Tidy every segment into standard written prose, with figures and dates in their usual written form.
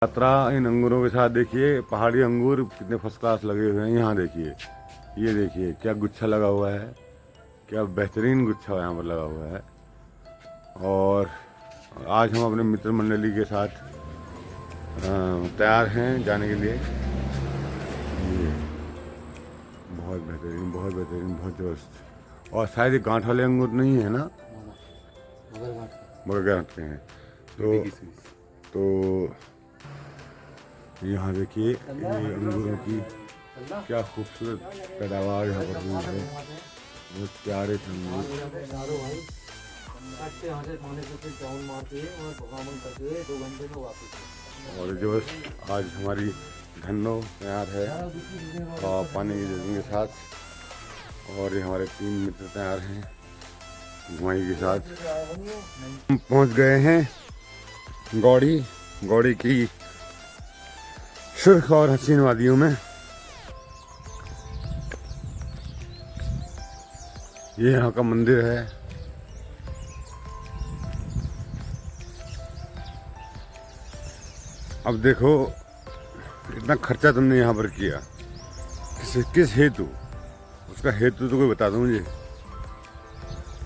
यात्रा इन अंगूरों के साथ। देखिए पहाड़ी अंगूर कितने फर्स्ट क्लास लगे हुए हैं। यहाँ देखिए, ये देखिए क्या गुच्छा लगा हुआ है, क्या बेहतरीन गुच्छा यहाँ पर लगा हुआ है। और आज हम अपने मित्र मंडली के साथ तैयार हैं जाने के लिए। ये बहुत बेहतरीन, बहुत बेहतरीन, बहुत ज़बरदस्त। और शायद ये गांठ वाले अंगूर नहीं है ना, मगर गांठ के हैं। तो यहाँ देखिए ये अंगूरों की क्या खूबसूरत पैदावार यहाँ पर हुई है। बहुत प्यारे से अंगूर। और जो आज हमारी धन्नो तैयार है और पानी की जगह के साथ। और ये हमारे 3 मित्र तैयार हैं घुमाई के साथ। हम पहुँच गए हैं गौड़ी की सुर्ख और हसीन वादियों में। ये यहाँ का मंदिर है। अब देखो इतना खर्चा तुमने यहाँ पर किया, किस हेतु, उसका हेतु तो कोई बता दो मुझे।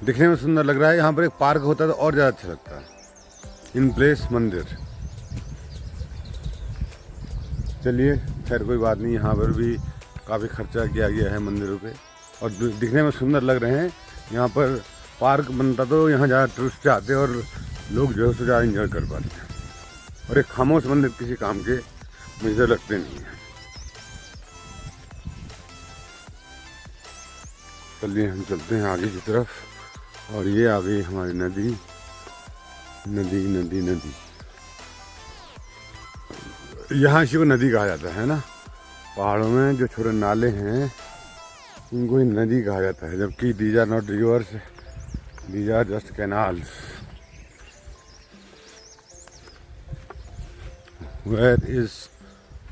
दिखने में सुंदर लग रहा है। यहाँ पर एक पार्क होता तो और ज़्यादा अच्छा लगता है। इन प्लेस मंदिर। चलिए खैर कोई बात नहीं, यहाँ पर भी काफ़ी खर्चा किया गया है मंदिरों पे और दिखने में सुंदर लग रहे हैं। यहाँ पर पार्क बनता तो यहाँ ज़्यादा टूरिस्ट आते और लोग जो है उसको ज़्यादा इंजॉय कर पाते हैं। और एक खामोश मंदिर किसी काम के मुझे लगते नहीं है। चलिए हम चलते हैं आगे की तरफ। और ये आ गई हमारी नदी। यहाँ इसी को नदी कहा जाता है ना। पहाड़ों में जो छोटे नाले हैं इनको ही नदी कहा जाता है, जबकि these are not rivers, these are just canals. Where is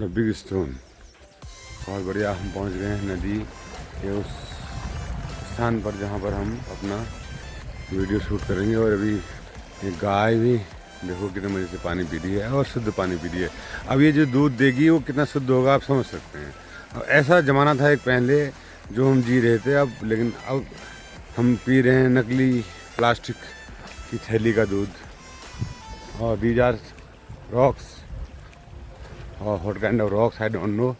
the big stone. बहुत बढ़िया, हम पहुँच गए हैं नदी के उस स्थान पर जहाँ पर हम अपना वीडियो शूट करेंगे। और अभी एक गाय भी देखो कितने मज़े से पानी पी रही है और शुद्ध पानी पी रही है। अब ये जो दूध देगी वो कितना शुद्ध होगा आप समझ सकते हैं। अब ऐसा ज़माना था एक पहले जो हम जी रहे थे अब, लेकिन अब हम पी रहे हैं नकली प्लास्टिक की थैली का दूध। और दीज आर रॉक्स, और what kind of rocks I don't know.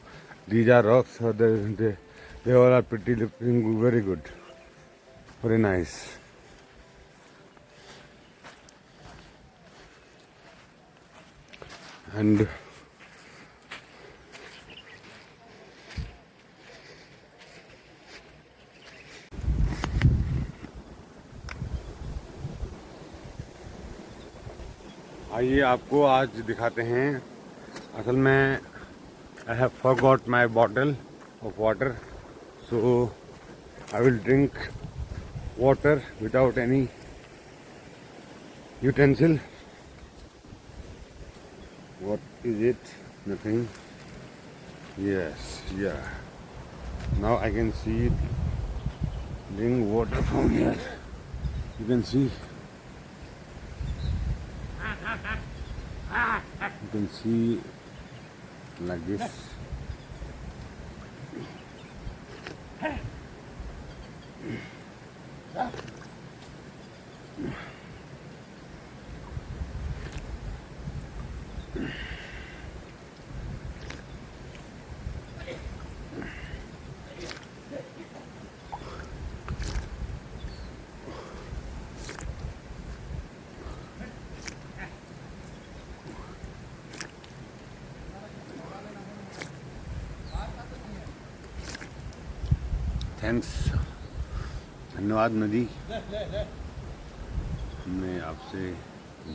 These are rocks, they all are pretty looking, very good, very nice. And आइए आपको आज दिखाते हैं। असल में I have forgot my bottle of water, so I will drink water without any utensil. What is it? Nothing. Yes, yeah. Now I can see drink water from here. You can see. You can see like this. Thanks, धन्यवाद नदी, हमने आपसे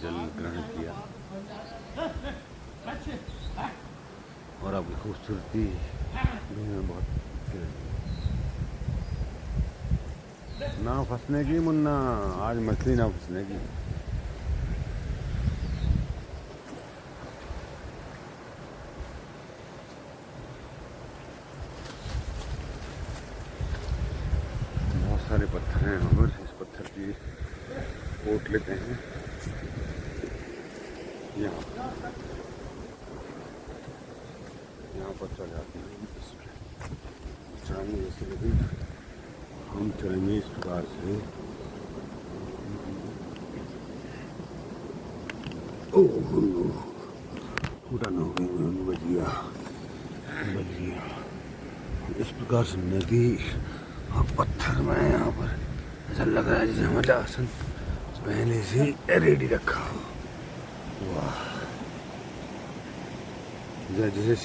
जल ग्रहण किया और आपकी खूबसूरती में बहुत ना फंसने की मुन्ना, आज मछली ना फंसने की। सारे पत्थर हैं और इस पत्थर की कोट लेते हैं यहाँ। यहाँ पर चढ़ जाते हैं चढ़ाने जैसे, लेकिन हम चढ़ेंगे इस प्रकार से। उड़ान हो गई, बच गया। इस प्रकार से नदी और पत्थर में यहाँ पर ऐसा लग रहा है जैसे हमारा आसन पहले से रेडी रखा हो। वाह, जैसे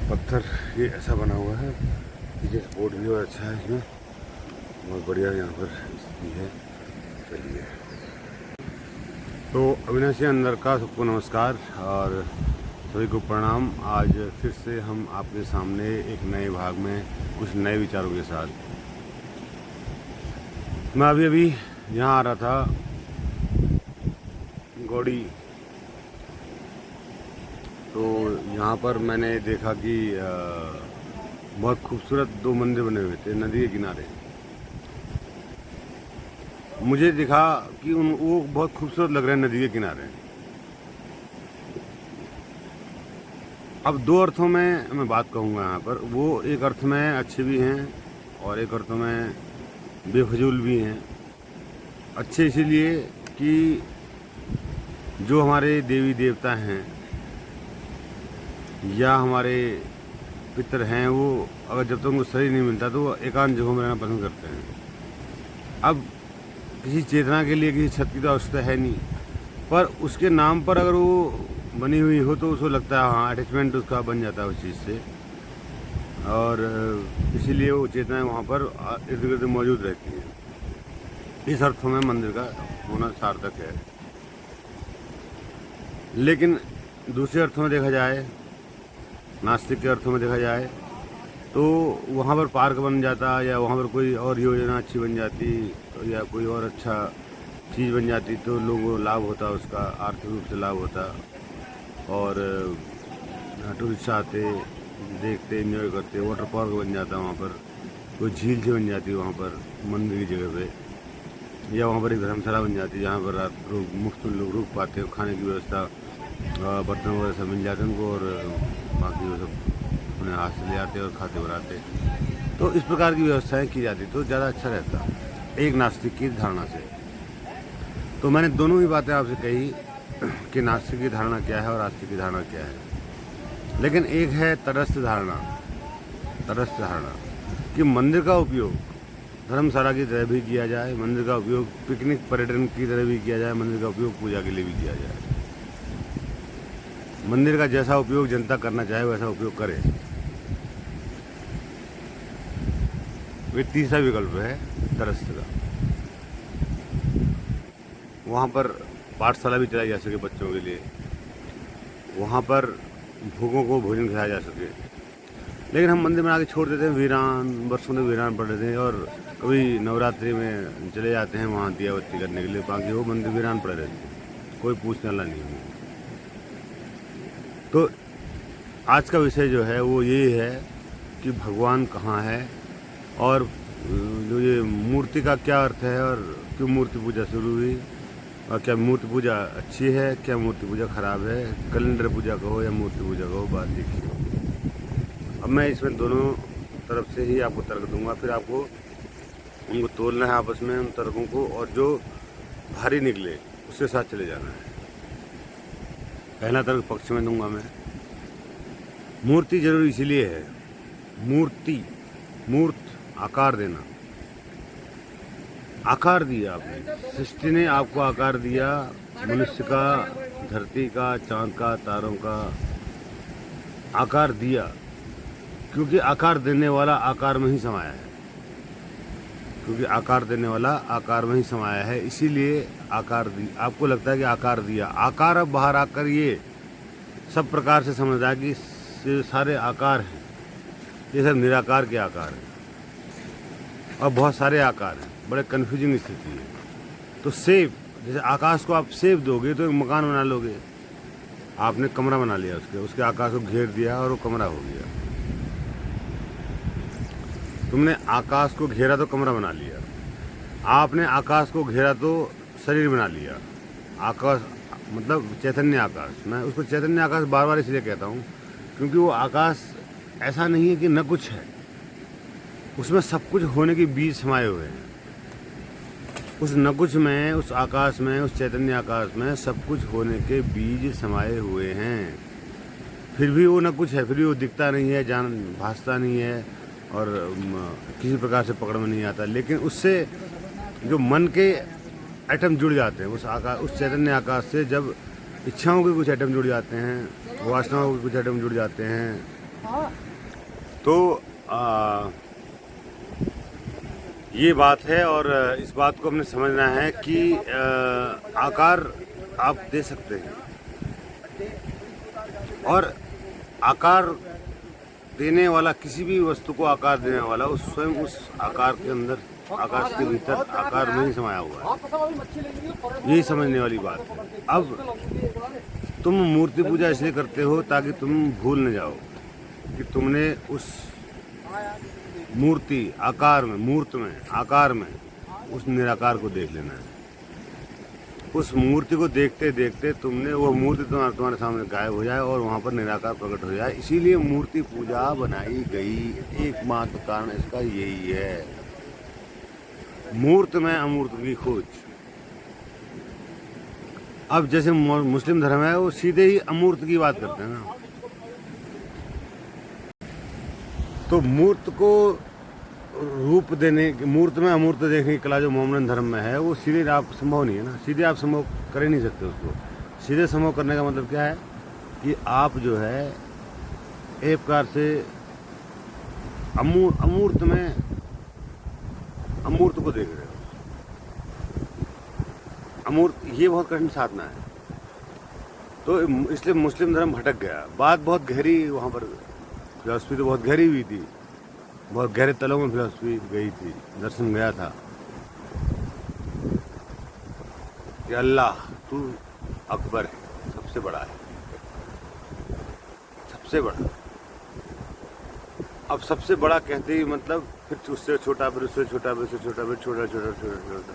पत्थर ये ऐसा बना हुआ है, ये सपोर्ट भी और अच्छा है इसमें, बहुत बढ़िया यहाँ पर स्थिति है। चलिए, तो अविनाशी अंदर का सबको नमस्कार और सभी को प्रणाम। आज फिर से हम आपके सामने एक नए भाग में कुछ नए विचारों के साथ। मैं अभी यहाँ आ रहा था गौड़ी, तो यहाँ पर मैंने देखा कि बहुत खूबसूरत 2 मंदिर बने हुए थे नदी के किनारे। मुझे दिखा कि वो बहुत खूबसूरत लग रहे हैं नदी के किनारे। अब 2 अर्थों में मैं बात कहूँगा यहाँ पर। वो एक अर्थ में अच्छे भी हैं और एक अर्थ में बेफजूल भी हैं। अच्छे इसीलिए कि जो हमारे देवी देवता हैं या हमारे पितर हैं, वो अगर जब तक उनको शरीर नहीं मिलता तो वो एकांत जगहों में रहना पसंद करते हैं। अब किसी चेतना के लिए किसी छत की तो आवश्यकता है नहीं, पर उसके नाम पर अगर वो बनी हुई हो तो उसको लगता है हाँ अटैचमेंट उसका बन जाता है उस चीज़ से, और इसीलिए वो चेतनाएं वहाँ पर इर्द गिर्द मौजूद रहती हैं। इस अर्थों में मंदिर का होना सार्थक है। लेकिन दूसरे अर्थों में देखा जाए, नास्तिक के अर्थों में देखा जाए, तो वहाँ पर पार्क बन जाता या वहाँ पर कोई और योजना अच्छी बन जाती या कोई और अच्छा चीज़ बन जाती तो लोगों को लाभ होता, उसका आर्थिक रूप से लाभ होता, और टूरिस्ट आते, देखते, एंजॉय करते। वाटर पार्क बन जाता वहाँ पर, कोई झील से बन जाती वहाँ पर मंदिर की जगह पे, या वहाँ पर एक धर्मशाला बन जाती जहाँ पर रात मुफ्त लोग रुक पाते हो, खाने की व्यवस्था, बर्तन वगैरह सब मिल जाते उनको, और बाकी वो सब अपने हाथ से ले आते और खाते बनाते। तो इस प्रकार की व्यवस्थाएं की जाती तो ज़्यादा अच्छा रहता एक नास्तिक की धारणा से। तो मैंने दोनों ही बातें आपसे कही कि नास्तिक की धारणा क्या है और आस्तिक की धारणा क्या है। लेकिन एक है तटस्थ धारणा कि मंदिर का उपयोग धर्मशाला की तरह भी किया जाए, मंदिर का उपयोग पिकनिक पर्यटन की तरह भी किया जाए, मंदिर का उपयोग पूजा के लिए भी किया जाए। मंदिर का जैसा उपयोग जनता करना चाहे वैसा उपयोग करे। वे तीसरा विकल्प है तटस्थ का। वहाँ पर पाठशाला भी चलाई जा सके बच्चों के लिए, वहाँ पर भूखों को भोजन खिलाया जा सके। लेकिन हम मंदिर बना के छोड़ देते हैं, वीरान, वर्षों तक वीरान पड़ रहते हैं, और कभी नवरात्रि में चले जाते हैं वहाँ दिया बत्ती करने के लिए, बाकी वो मंदिर वीरान पड़े रहते हैं, कोई पूछने वाला नहीं है। तो आज का विषय जो है वो ये है कि भगवान कहाँ है, और जो ये मूर्ति का क्या अर्थ है, और क्यों मूर्ति पूजा शुरू हुई, और क्या मूर्ति पूजा अच्छी है, क्या मूर्ति पूजा खराब है, कैलेंडर पूजा कहो या मूर्ति पूजा कहो, बात देखिए। अब मैं इसमें दोनों तरफ से ही आपको तर्क दूंगा, फिर आपको उनको तोलना है आपस में उन तर्कों को, और जो भारी निकले उसके साथ चले जाना है। पहला तर्क पक्ष में दूंगा मैं। मूर्ति जरूरी इसीलिए है, मूर्त आकार देना, आकार दिया आपने, सृष्टि ने आपको आकार दिया, मनुष्य का, धरती का, चांद का, तारों का आकार दिया, क्योंकि आकार देने वाला आकार में ही समाया है, इसीलिए आकार दी। आपको लगता है कि आकार दिया, आकार अब बाहर आकर ये सब प्रकार से समझ आया कि ये सारे आकार हैं, ये सब निराकार के आकार हैं, और बहुत सारे आकार हैं, बड़े कन्फ्यूजिंग स्थिति है। तो सेब, जैसे आकाश को आप सेब दोगे तो एक मकान बना लोगे, आपने कमरा बना लिया, उसके आकाश को घेर दिया और वो कमरा हो गया। तुमने आकाश को घेरा तो कमरा बना लिया, आपने आकाश को घेरा तो शरीर बना लिया। आकाश मतलब चैतन्य आकाश, मैं उसको चैतन्य आकाश बार बार इसलिए कहता हूँ क्योंकि वो आकाश ऐसा नहीं है कि न कुछ है, उसमें सब कुछ होने के बीज समाये हुए हैं। उस न कुछ में, उस आकाश में, उस चैतन्य आकाश में सब कुछ होने के बीज समाये हुए हैं। फिर भी वो न कुछ है, फिर भी वो दिखता नहीं है, जान भासता नहीं है और किसी प्रकार से पकड़ में नहीं आता। लेकिन उससे जो मन के एटम जुड़ जाते हैं, उस चैतन्य आकाश से जब इच्छाओं के कुछ एटम जुड़ जाते हैं, वासनाओं के कुछ एटम जुड़ जाते हैं, तो ये बात है। और इस बात को हमने समझना है कि आकार आप दे सकते हैं, और आकार देने वाला, किसी भी वस्तु को आकार देने वाला उस स्वयं उस आकार के अंदर, आकाश के भीतर आकार में ही समाया हुआ है। यही समझने वाली बात है। अब तुम मूर्ति पूजा इसलिए करते हो ताकि तुम भूल न जाओ कि तुमने उस मूर्ति आकार में, मूर्त में, आकार में उस निराकार को देख लेना है। उस मूर्ति को देखते देखते तुमने वो मूर्ति तुम्हारे सामने गायब हो जाए और वहाँ पर निराकार प्रकट हो जाए। इसीलिए मूर्ति पूजा बनाई गई। एकमात्र कारण इसका यही है, मूर्त में अमूर्त की खोज। अब जैसे मुस्लिम धर्म है, वो सीधे ही अमूर्त की बात करते हैं ना, तो मूर्त को रूप देने, मूर्त में अमूर्त देखने की कला जो मोमडन धर्म में है, वो सीधे आप संभव नहीं है ना, सीधे आप संभव कर ही नहीं सकते उसको। सीधे संभव करने का मतलब क्या है कि आप जो है एक प्रकार से अमूर्त में अमूर्त को देख रहे हो। अमूर्त ये बहुत कठिन साधना है, तो इसलिए मुस्लिम धर्म भटक गया। बात बहुत गहरी, वहाँ पर फिलॉसफी तो बहुत गहरी हुई थी, बहुत गहरे तलों में फिलॉसफी गई थी, दर्शन गया था कि अल्लाह तू अकबर है, सबसे बड़ा है, सबसे बड़ा। अब सबसे बड़ा कहते ही मतलब फिर उससे छोटा, फिर उससे छोटा, फिर उससे छोटा, फिर छोटा छोटा छोटा छोटा।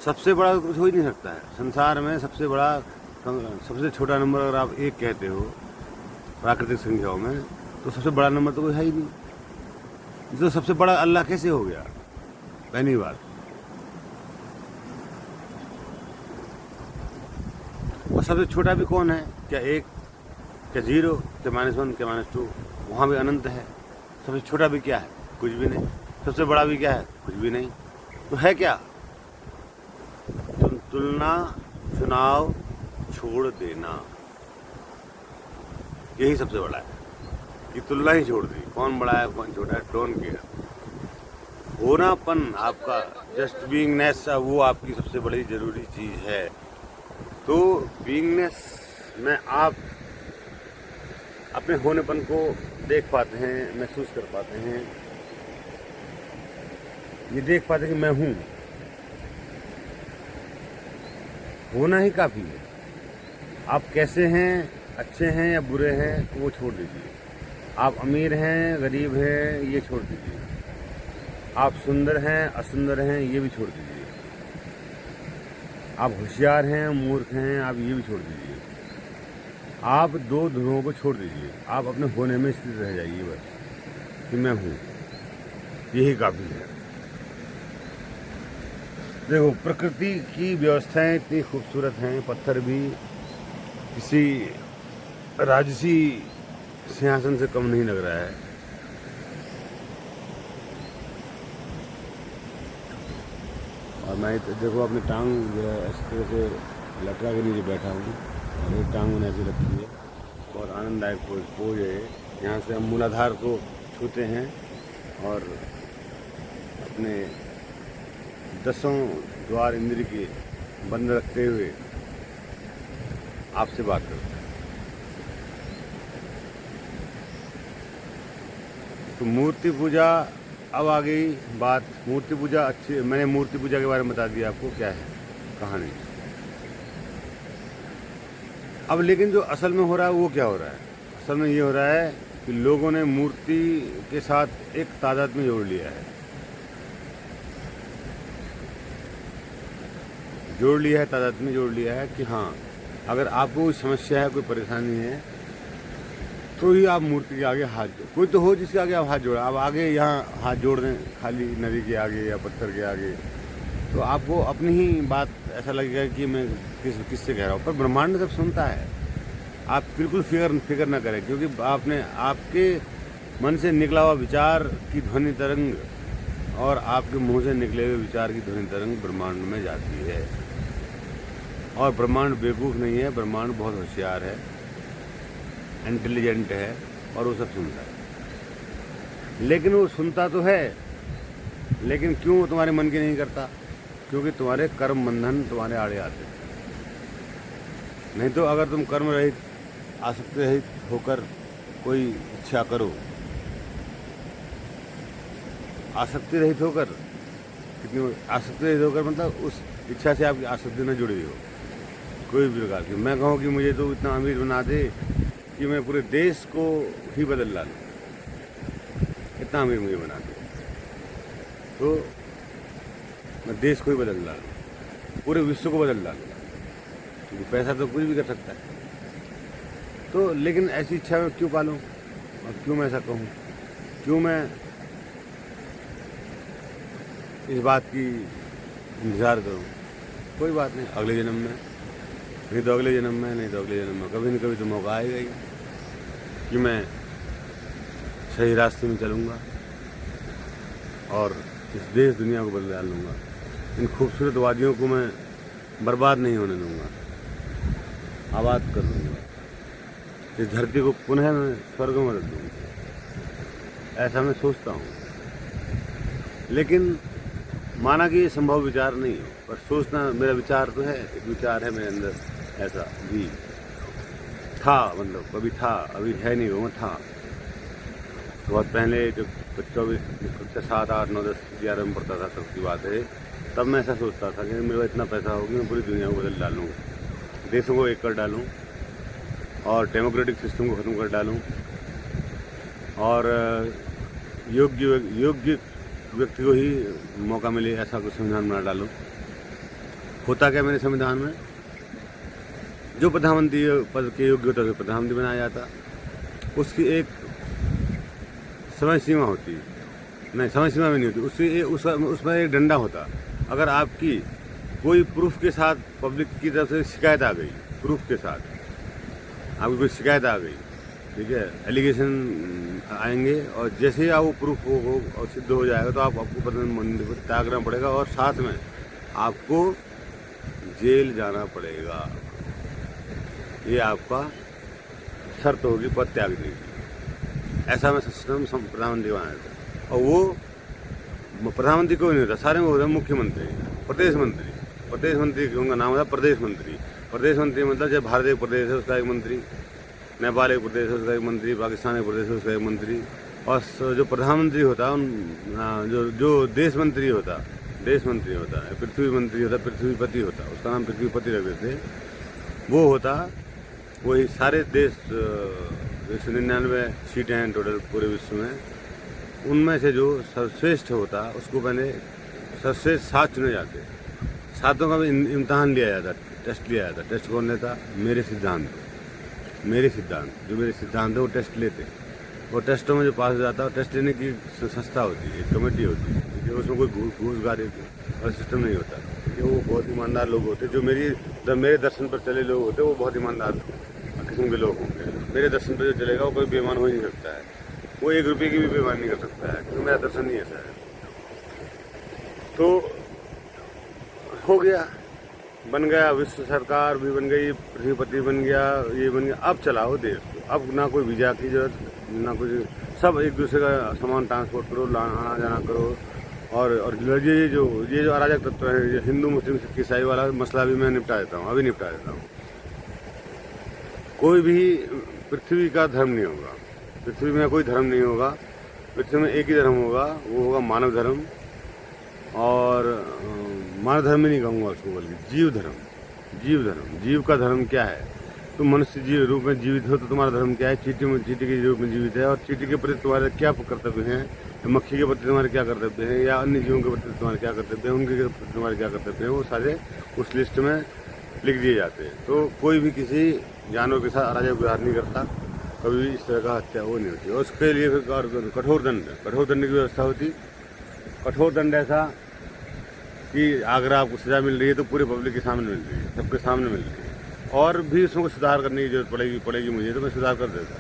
सबसे बड़ा कुछ हो ही नहीं सकता है संसार में। सबसे बड़ा, सबसे छोटा नंबर अगर आप एक कहते हो प्राकृतिक संख्याओं में, तो सबसे बड़ा नंबर तो कोई है ही नहीं। तो सबसे बड़ा अल्लाह कैसे हो गया? पहली बात। और सबसे छोटा भी कौन है? क्या एक, क्या जीरो, क्या -1, क्या -2? वहाँ भी अनंत है। सबसे छोटा भी क्या है? कुछ भी नहीं। सबसे बड़ा भी क्या है? कुछ भी नहीं। तो है क्या? तुलना, चुनाव, छोड़ देना, यही सबसे बड़ा है। ये तुलना ही छोड़ दी, कौन बड़ा है कौन छोटा है, डोंट केयर। होनापन आपका, जस्ट बीइंगनेस, वो आपकी सबसे बड़ी जरूरी चीज है। तो बीइंगनेस में आप अपने होनेपन को देख पाते हैं, महसूस कर पाते हैं, ये देख पाते हैं कि मैं हूं। होना ही काफी है। आप कैसे हैं, अच्छे हैं या बुरे हैं, वो छोड़ दीजिए। आप अमीर हैं, गरीब हैं, ये छोड़ दीजिए। आप सुंदर हैं, असुंदर हैं, ये भी छोड़ दीजिए। आप होशियार हैं, मूर्ख हैं, आप ये भी छोड़ दीजिए। आप दो ध्रुवों को छोड़ दीजिए। आप अपने होने में स्थित रह जाइए बस कि मैं हूँ, यही काफ़ी है। देखो, प्रकृति की व्यवस्थाएं इतनी खूबसूरत हैं, पत्थर भी किसी राजसी सिंहासन से कम नहीं लग रहा है। और मैं देखो अपनी टांग जो है इस तरह से लटका के नीचे बैठा हूँ और एक टांग मैंने ऐसी रखी है। बहुत आनंददायक पोज है। यहाँ से हम मूलाधार को छूते हैं और अपने 10 द्वार इंद्रिय के बंद रखते हुए आपसे बात करते हैं। तो मूर्ति पूजा, अब आ गई बात मूर्ति पूजा। अच्छी, मैंने मूर्ति पूजा के बारे में बता दिया आपको क्या है कहानी। अब लेकिन जो असल में हो रहा है वो क्या हो रहा है? असल में ये हो रहा है कि लोगों ने मूर्ति के साथ एक तादाद में जोड़ लिया है, तादाद में जोड़ लिया है कि हाँ, अगर आपको कोई समस्या है, कोई परेशानी है, तो ही आप मूर्ति के आगे हाथ जोड़, कोई तो हो जिसके आगे आप हाथ जोड़ा। आप आगे यहाँ हाथ जोड़ दें खाली नदी के आगे या पत्थर के आगे, तो आपको अपनी ही बात ऐसा लगेगा कि मैं किससे कह रहा हूँ। पर ब्रह्मांड सब सुनता है। आप बिल्कुल फिक्र ना करें, क्योंकि आपने आपके मन से निकला हुआ विचार की ध्वनि तरंग और आपके मुंह से निकले हुए विचार की ध्वनि तरंग ब्रह्मांड में जाती है। और ब्रह्मांड बेवकूफ़ नहीं है, ब्रह्मांड बहुत होशियार है, इंटेलिजेंट है, और वो सब सुनता है। लेकिन वो सुनता तो है, लेकिन क्यों वो तुम्हारे मन की नहीं करता? क्योंकि तुम्हारे कर्म बंधन तुम्हारे आड़े आते हैं। नहीं तो अगर तुम कर्म रहित, आसक्ति रहित होकर कोई इच्छा करो, आसक्ति रहित होकर, कितनी आसक्ति रहित होकर मतलब उस इच्छा से आपकी आसक्ति न जुड़ी हो कोई भी प्रकार की। मैं कहूँ कि मुझे तो इतना अमीर बना दे कि मैं पूरे देश को ही बदल डालूँ, इतना अमीर मुझे बना दे तो मैं देश को ही बदल डालूँ, पूरे विश्व को बदल डालूँ, क्योंकि पैसा तो कुछ भी कर सकता है। तो लेकिन ऐसी इच्छा मैं क्यों पालूँ और क्यों मैं ऐसा कहूँ? क्यों मैं इस बात की इंतज़ार करूँ? कोई बात नहीं, अगले जन्म में, नहीं तो अगले जन्म में, नहीं तो अगले जन्म में कभी न कभी तो मौका आएगा ही कि मैं सही रास्ते में चलूँगा और इस देश दुनिया को बदल डालूँगा। इन खूबसूरत वादियों को मैं बर्बाद नहीं होने दूँगा, आबाद कर दूँगा। इस धरती को पुनः मैं स्वर्ग में बदल दूँगा, ऐसा मैं सोचता हूँ। लेकिन माना कि ये संभव विचार नहीं हो, पर सोचना मेरा विचार तो है, एक विचार है मेरे अंदर, ऐसा भी था, मतलब कभी था, अभी है नहीं, वो था। बहुत पहले जब 24 7 8 9 10 11 में पढ़ता था, तब की बात है, तब मैं ऐसा सोचता था कि मेरे पास इतना पैसा हो कि मैं पूरी दुनिया को बदल डालूँ, देशों को एक कर डालूँ और डेमोक्रेटिक सिस्टम को ख़त्म कर डालूँ और योग्य व्यक्ति को ही मौका मिले ऐसा कुछ संविधान बना डालूँ। होता क्या मेरे संविधान में, जो प्रधानमंत्री पद के योग्य होता है प्रधानमंत्री बनाया जाता, उसकी एक समय सीमा होती, नहीं समय सीमा भी नहीं होती, उसमें एक डंडा होता। अगर आपकी कोई प्रूफ के साथ पब्लिक की तरफ से शिकायत आ गई, प्रूफ के साथ आपकी कोई शिकायत आ गई, ठीक है, एलिगेशन आएंगे, और जैसे ही आप वो प्रूफ हो और सिद्ध हो जाएगा तो आपको प्रधानमंत्री को त्याग करना पड़ेगा और साथ में आपको जेल जाना पड़ेगा। ये आपका शर्त होगी पद त्यागने की। ऐसा मैं सिस्टम प्रधानमंत्री बनाया था। और वो प्रधानमंत्री कोई नहीं होता, सारे में होता मुख्यमंत्री, प्रदेश मंत्री उनका नाम होता प्रदेश मंत्री। प्रदेश मंत्री मतलब जब भारत एक प्रदेश है उसका एक मंत्री, नेपाल एक प्रदेश है उसका एक मंत्री, पाकिस्तान एक प्रदेश है उसका एक मंत्री, और जो प्रधानमंत्री होता जो देश मंत्री होता है, पृथ्वी मंत्री होता, पृथ्वीपति होता, उसका नाम पृथ्वीपति रख देते, वो होता, वही सारे देश 199 सीटें हैं टोटल पूरे विश्व में, उनमें से जो सर्वश्रेष्ठ होता उसको पहले सर्वश्रेष्ठ 7 चुने जाते, 7 का भी इम्तहान लिया जाता, टेस्ट लिया जाता। टेस्ट कौन लेता? मेरे सिद्धांत जो मेरे सिद्धांत है वो टेस्ट लेते। वो टेस्टों में जो पास हो जाता है, टेस्ट लेने की संस्था होती है, एक कमेटी होती है, कि उसमें कोई घूस गारे और सिस्टम नहीं होता, कि वो बहुत ईमानदार लोग होते। जो मेरे दर्शन पर चले लोग होते वो बहुत ईमानदार किस्म के लोग होंगे। मेरे दर्शन पर जो चलेगा वो कोई बेईमान हो ही नहीं सकता है, वो 1 रुपये की भी बेईमान नहीं कर सकता है, क्योंकि मेरा दर्शन नहीं ऐसा है। तो हो गया, बन गया, विश्व सरकार भी बन गई, पृथ्वीपति बन गया, ये बन गया। अब चलाओ देश को, अब ना कोई वीजा की जरूरत, ना कुछ, सब एक दूसरे का सामान ट्रांसपोर्ट करो, आना जाना करो। और ये जो अराजक तत्व है, ये हिंदू मुस्लिम सिख ईसाई वाला मसला भी मैं निपटा देता हूँ, अभी निपटा देता हूँ। कोई भी पृथ्वी का धर्म नहीं होगा, पृथ्वी में कोई धर्म नहीं होगा, पृथ्वी में एक ही धर्म होगा, वो होगा मानव धर्म। और मानव धर्म ही नहीं कहूँगा उसको, बल्कि जीव धर्म। जीव का धर्म क्या है? तुम मनुष्य जीव रूप में जीवित हो तो तुम्हारा धर्म क्या है? चींटी के रूप में जीवित है, और चींटी के प्रति तुम्हारे क्या कर्तव्य हैं, मक्खी के प्रति तुम्हारे क्या कर्तव्य हैं, या अन्य जीवों के प्रति तुम्हारे क्या कर्तव्य हैं, उनके प्रति तुम्हारे क्या कर्तव्य हैं, वो सारे उस लिस्ट में लिख दिए जाते हैं। तो कोई भी किसी जानवर के साथ अराजक व्यवहार नहीं करता, कभी इस तरह का हत्या वो नहीं होती। और उसके लिए फिर कठोर दंड की व्यवस्था होती। कठोर दंड ऐसा कि अगर आपको सज़ा मिल रही है तो पूरे पब्लिक के सामने मिल रही है, सबके सामने मिल रही है। और भी उसमें कुछ सुधार करने की जरूरत पड़ेगी मुझे, तो मैं सुधार कर देता।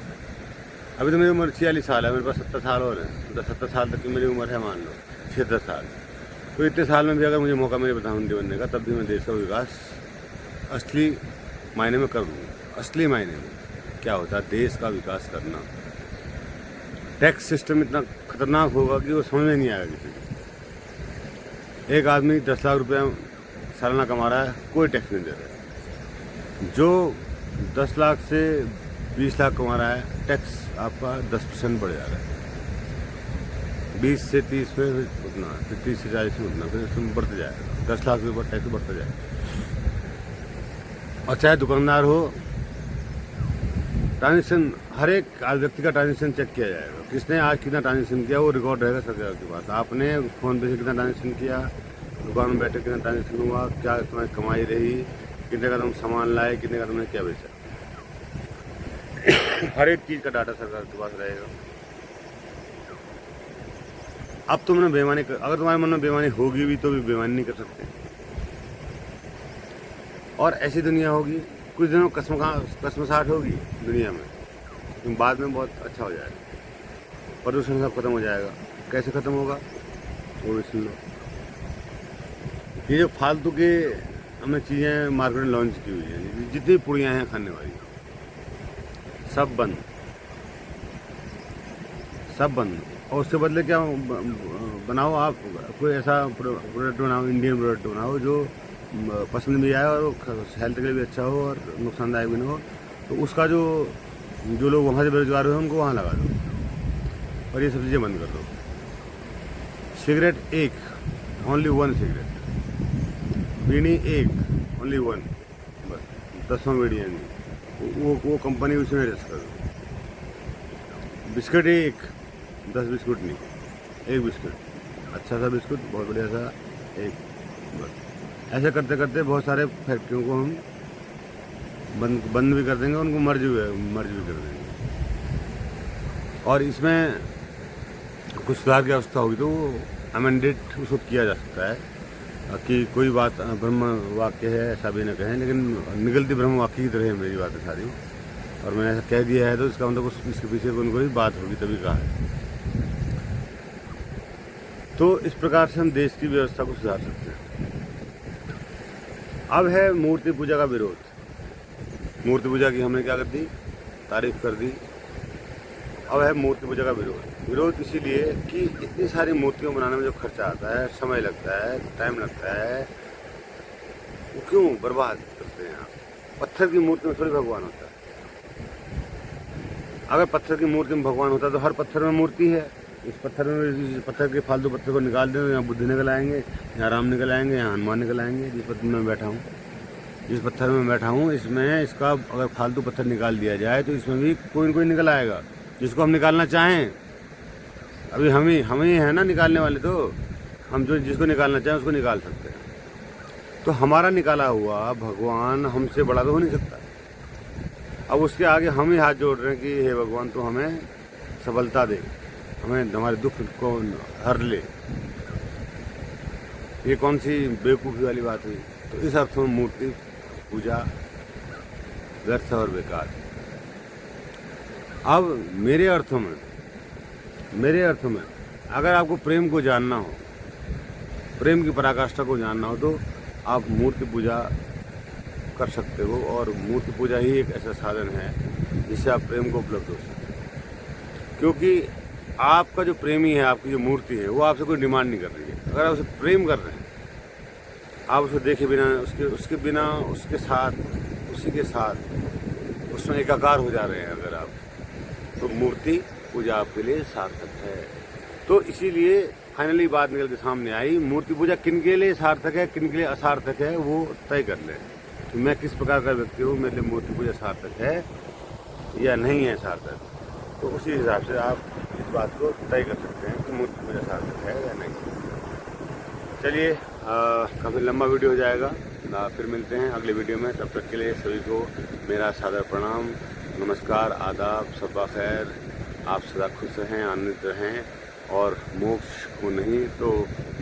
अभी तो मेरी उम्र 46 साल है, मेरे पास 70 साल और है। 70 साल तक की मेरी उम्र है, मान लो 76 साल। तो इतने साल में भी अगर मुझे मौका मिले प्रधानमंत्री बनने का, तब भी मैं देश का विकास असली मायने में कर दूँगा। असली मायने में क्या होता है देश का विकास करना। टैक्स सिस्टम इतना खतरनाक होगा कि वो समझ में नहीं आएगा किसी को। एक आदमी 10 लाख रुपया सालाना कमा रहा है, कोई टैक्स नहीं दे रहा है। जो 10 लाख से 20 लाख कमा रहा है, टैक्स आपका 10% बढ़ जा रहा है। 20 से 30 में उतना, फिर 30 से 40 में उतना, फिर उसमें बढ़ते जाएगा। 10 लाख के ऊपर टैक्स बढ़ता जाएगा। और चाहे दुकानदार हो, ट्रांजेक्शन हर एक व्यक्ति का ट्रांजेक्शन चेक किया जाएगा। किसने आज कितना ट्रांजेक्शन किया वो रिकॉर्ड रहेगा सरकार के पास। आपने फ़ोन पे से कितना ट्रांजेक्शन किया, दुकान में बैठे कितना ट्रांजेक्शन हुआ, क्या तुम्हारी कमाई रही, कितने का तुम सामान लाए, कितने का तुमने क्या बेचा। हर एक चीज़ का डाटा सरकार के पास रहेगा। अब तुमने बेईमानी अगर तुम्हारे मन में बेईमानी होगी भी तो भी बेईमानी नहीं कर सकते। और ऐसी दुनिया होगी, कुछ दिनों कसमसाहट होगी दुनिया में, लेकिन बाद में बहुत अच्छा हो जाएगा। प्रदूषण सब खत्म हो जाएगा। कैसे खत्म होगा वो भी सुन लो। ये जो फालतू के हमने चीज़ें मार्केट में लॉन्च की हुई हैं, जितनी पुड़ियाँ हैं खाने वाली, सब बंद। और उसके बदले क्या बनाओ आप, कोई ऐसा प्रोडक्ट बनाओ, इंडियन प्रोडक्ट बनाओ जो पसंद भी आए और हेल्थ के लिए भी अच्छा हो और नुकसानदायक भी ना हो। तो उसका जो लोग वहाँ से बेरोजगार हुए उनको वहाँ लगा दो और ये सब चीज़ें बंद कर दो। सिगरेट एक, ओनली 1 सिगरेट। बीड़ी एक, ओनली 1, बस 10 बीड़ियाँ नहीं, वो कंपनी उसमें रजिस्टर कर दो। बिस्किट एक, 10 बिस्कुट नहीं, एक बिस्कुट, अच्छा सा बिस्कुट, बहुत बढ़िया सा एक, बस। ऐसे करते करते बहुत सारे फैक्ट्रियों को हम बंद भी कर देंगे, उनको मर्ज भी कर देंगे। और इसमें कुछ सुधार की अवस्था होगी तो वो अमेंडेड उसको किया जा सकता है कि कोई बात ब्रह्म वाक्य है ऐसा भी न कहें, लेकिन निगलती ब्रह्म वाक्य की तरह है मेरी बातें सारी। और मैंने ऐसा कह दिया है तो इसका मतलब इसके पीछे कोई बात होगी तभी कहा है। तो इस प्रकार से हम देश की व्यवस्था को सुधार सकते हैं। अब है मूर्ति पूजा का विरोध। मूर्ति पूजा की हमने क्या कर दी, तारीफ कर दी। अब है मूर्ति पूजा का विरोध इसीलिए कि इतनी सारी मूर्तियों बनाने में जो खर्चा आता है, समय लगता है, टाइम लगता है, वो क्यों बर्बाद करते हैं आप। पत्थर की मूर्ति में थोड़ी भगवान होता है। अगर पत्थर की मूर्ति में भगवान होता तो हर पत्थर में मूर्ति है। इस पत्थर के फालतू पत्थर को निकाल दें, यहाँ बुद्ध निकल आएंगे, यहाँ राम निकल आएंगे, यहाँ हनुमान निकल आएंगे। जिस पत्थर में बैठा हूँ इसमें इसका अगर फालतू पत्थर निकाल दिया जाए तो इसमें भी कोई न कोई निकल आएगा जिसको हम निकालना चाहें। अभी हम ही है ना निकालने वाले, तो हम जिसको निकालना चाहें उसको निकाल सकते हैं। तो हमारा निकाला हुआ भगवान हमसे बड़ा तो हो नहीं सकता। अब उसके आगे हम ही हाथ जोड़ रहे हैं कि हे भगवान तो हमें सफलता दे, हमें हमारे दुख को हर ले। ये कौन सी बेवकूफ़ी वाली बात हुई। तो इस अर्थ में मूर्ति पूजा व्यर्थ और बेकार। अब मेरे अर्थों में अगर आपको प्रेम को जानना हो, प्रेम की पराकाष्ठा को जानना हो, तो आप मूर्ति पूजा कर सकते हो। और मूर्ति पूजा ही एक ऐसा साधन है जिससे आप प्रेम को उपलब्ध हो सकते। क्योंकि आपका जो प्रेमी है, आपकी जो मूर्ति है, वो आपसे कोई डिमांड नहीं कर रही है। अगर आप उसे प्रेम कर रहे हैं, आप उसे देखे बिना, उसके बिना, उसके साथ, उसी के साथ उसमें एकाकार हो जा रहे हैं अगर आप, तो मूर्ति पूजा आपके लिए सार्थक है। तो इसीलिए फाइनली बात निकल के सामने आई, मूर्ति पूजा किन के लिए सार्थक है, किन के लिए असार्थक है, वो तय कर लें कि मैं किस प्रकार का व्यक्ति हूँ, मेरे लिए मूर्ति पूजा सार्थक है या नहीं है सार्थक। तो उसी हिसाब से आप इस बात को तय कर सकते हैं कि मूर्ति पूजा सार्थक है या नहीं। चलिए, काफ़ी लंबा वीडियो हो जाएगा, फिर मिलते हैं अगले वीडियो में। तब तक के लिए सभी को मेरा सादर प्रणाम। नमस्कार, आदाब, सबा खैर। आप सदा खुश रहें, आनंदित रहें और मोक्ष को नहीं तो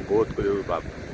बोध को जरूर प्राप्त करें।